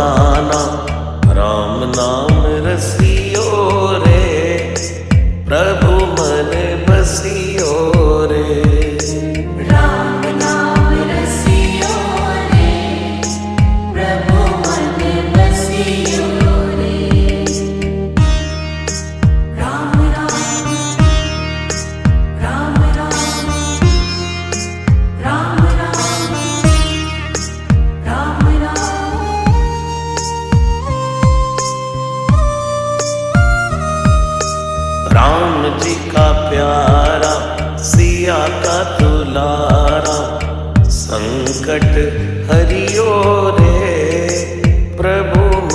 दीवाना, राम नाम रसियो रे, प्रभु मन बसियो रे। राम नाम रसियो रे, प्रभु मन बसियो रे। राम राम राम राम राम राम राम राम। राम जी का प्यारा, सिया का दुलारा, संकट हरियो रे, प्रभु